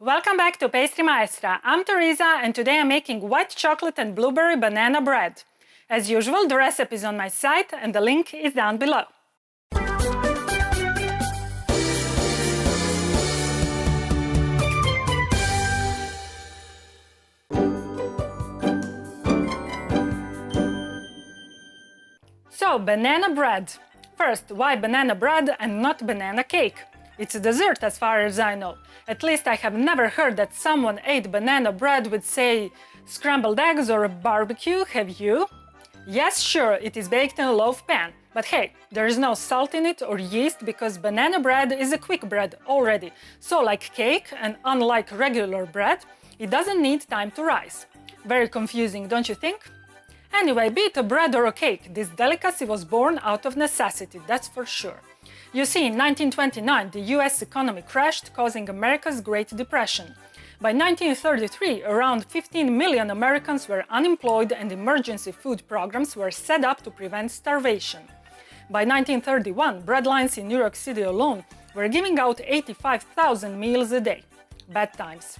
Welcome back to Pastry Maestra. I'm Teresa and today I'm making white chocolate and blueberry banana bread. As usual, the recipe is on my site and the link is down below. So, banana bread. First, why banana bread and not banana cake? It's a dessert as far as I know. At least I have never heard that someone ate banana bread with, say, scrambled eggs or a barbecue, have you? Yes, sure, it is baked in a loaf pan. But hey, there is no salt in it or yeast because banana bread is a quick bread already. So like cake and unlike regular bread, it doesn't need time to rise. Very confusing, don't you think? Anyway, be it a bread or a cake, this delicacy was born out of necessity, that's for sure. You see, in 1929, the US economy crashed, causing America's Great Depression. By 1933, around 15 million Americans were unemployed and emergency food programs were set up to prevent starvation. By 1931, breadlines in New York City alone were giving out 85,000 meals a day. Bad times.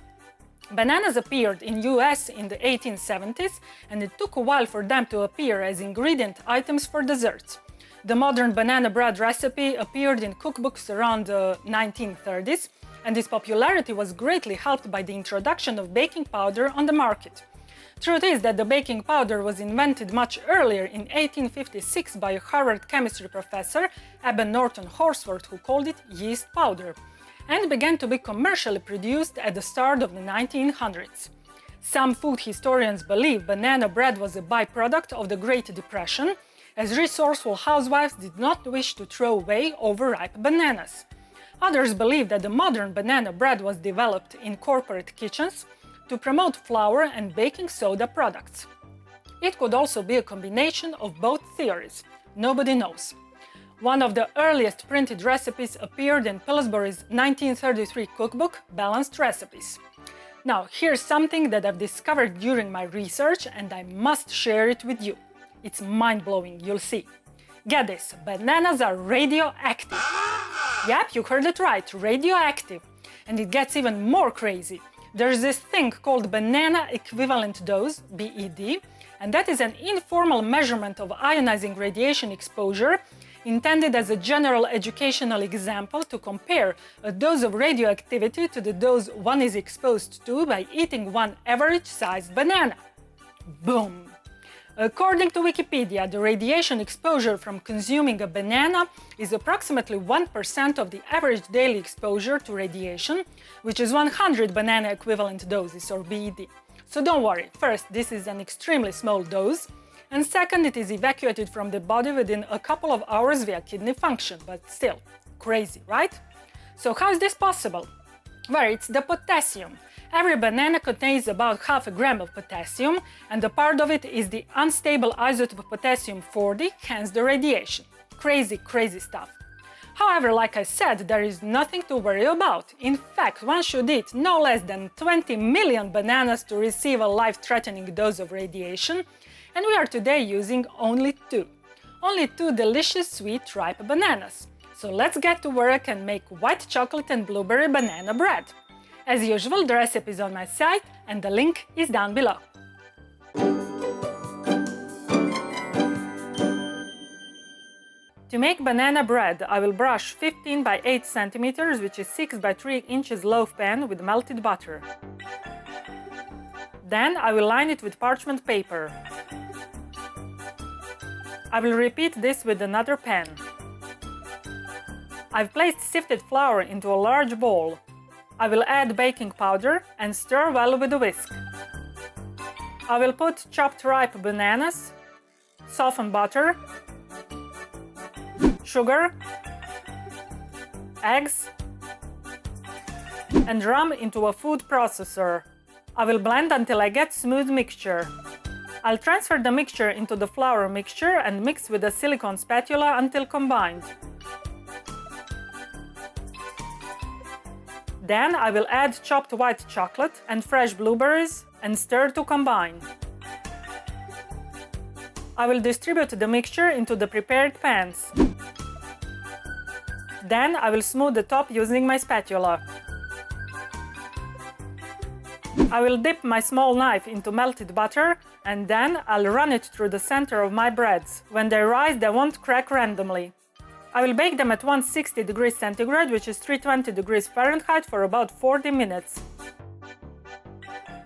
Bananas appeared in US in the 1870s, and it took a while for them to appear as ingredient items for desserts. The modern banana bread recipe appeared in cookbooks around the 1930s, and its popularity was greatly helped by the introduction of baking powder on the market. Truth is that the baking powder was invented much earlier in 1856 by a Harvard chemistry professor, Eben Norton Horsworth, who called it yeast powder, and began to be commercially produced at the start of the 1900s. Some food historians believe banana bread was a byproduct of the Great Depression, as resourceful housewives did not wish to throw away overripe bananas. Others believe that the modern banana bread was developed in corporate kitchens to promote flour and baking soda products. It could also be a combination of both theories. Nobody knows. One of the earliest printed recipes appeared in Pillsbury's 1933 cookbook, Balanced Recipes. Now, here's something that I've discovered during my research and I must share it with you. It's mind-blowing, you'll see. Get this, bananas are radioactive. Yep, you heard it right, radioactive. And it gets even more crazy. There's this thing called banana equivalent dose, BED, and that is an informal measurement of ionizing radiation exposure intended as a general educational example to compare a dose of radioactivity to the dose one is exposed to by eating one average-sized banana. Boom! According to Wikipedia, the radiation exposure from consuming a banana is approximately 1% of the average daily exposure to radiation, which is 100 banana equivalent doses, or BED. So don't worry, first, this is an extremely small dose, and second, it is evacuated from the body within a couple of hours via kidney function, but still, crazy, right? So how is this possible? Well, it's the potassium. Every banana contains about half a gram of potassium, and a part of it is the unstable isotope potassium-40, hence the radiation. Crazy, crazy stuff. However, like I said, there is nothing to worry about. In fact, one should eat no less than 20 million bananas to receive a life-threatening dose of radiation, and we are today using only two. Only two delicious sweet ripe bananas. So let's get to work and make white chocolate and blueberry banana bread. As usual, the recipe is on my site and the link is down below. To make banana bread, I will brush 15 by 8 centimeters, which is 6 by 3 inches loaf pan with melted butter. Then I will line it with parchment paper. I will repeat this with another pan. I've placed sifted flour into a large bowl. I will add baking powder and stir well with a whisk. I will put chopped ripe bananas, softened butter, sugar, eggs, and rum into a food processor. I will blend until I get smooth mixture. I'll transfer the mixture into the flour mixture and mix with a silicone spatula until combined. Then I will add chopped white chocolate and fresh blueberries and stir to combine. I will distribute the mixture into the prepared pans. Then I will smooth the top using my spatula. I will dip my small knife into melted butter and then I'll run it through the center of my breads. When they rise, they won't crack randomly. I will bake them at 160 degrees centigrade, which is 320 degrees Fahrenheit, for about 40 minutes.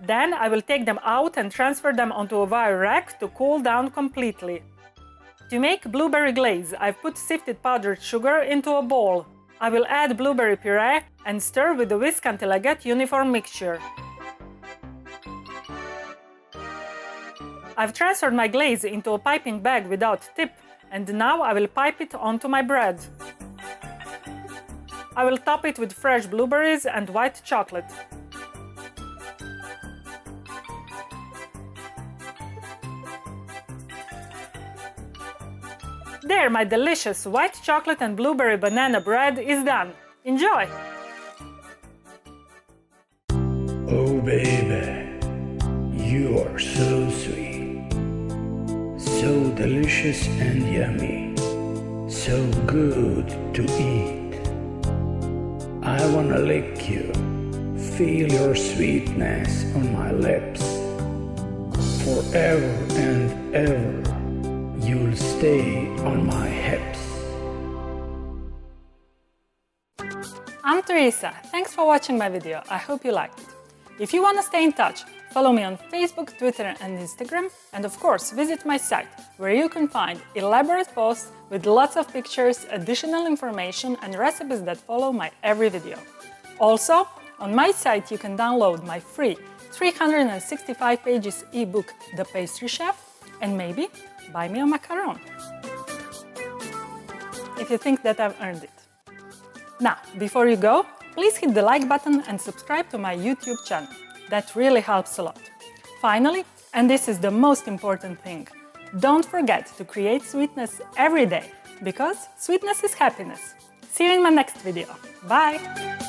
Then I will take them out and transfer them onto a wire rack to cool down completely. To make blueberry glaze, I've put sifted powdered sugar into a bowl. I will add blueberry puree and stir with a whisk until I get uniform mixture. I've transferred my glaze into a piping bag without tip, and now I will pipe it onto my bread. I will top it with fresh blueberries and white chocolate. There, my delicious white chocolate and blueberry banana bread is done. Enjoy! Oh baby, you are so sweet, so delicious and yummy, so good to eat. I wanna lick you, feel your sweetness on my lips. Forever and ever, you'll stay on my hips. I'm Teresa. Thanks for watching my video. I hope you liked it. If you want to stay in touch, follow me on Facebook, Twitter and Instagram, and of course visit my site, where you can find elaborate posts with lots of pictures, additional information and recipes that follow my every video. Also, on my site you can download my free 365 pages ebook The Pastry Chef, and maybe buy me a macaron if you think that I've earned it. Now, before you go, please hit the like button and subscribe to my YouTube channel. That really helps a lot. Finally, and this is the most important thing, don't forget to create sweetness every day, because sweetness is happiness. See you in my next video. Bye!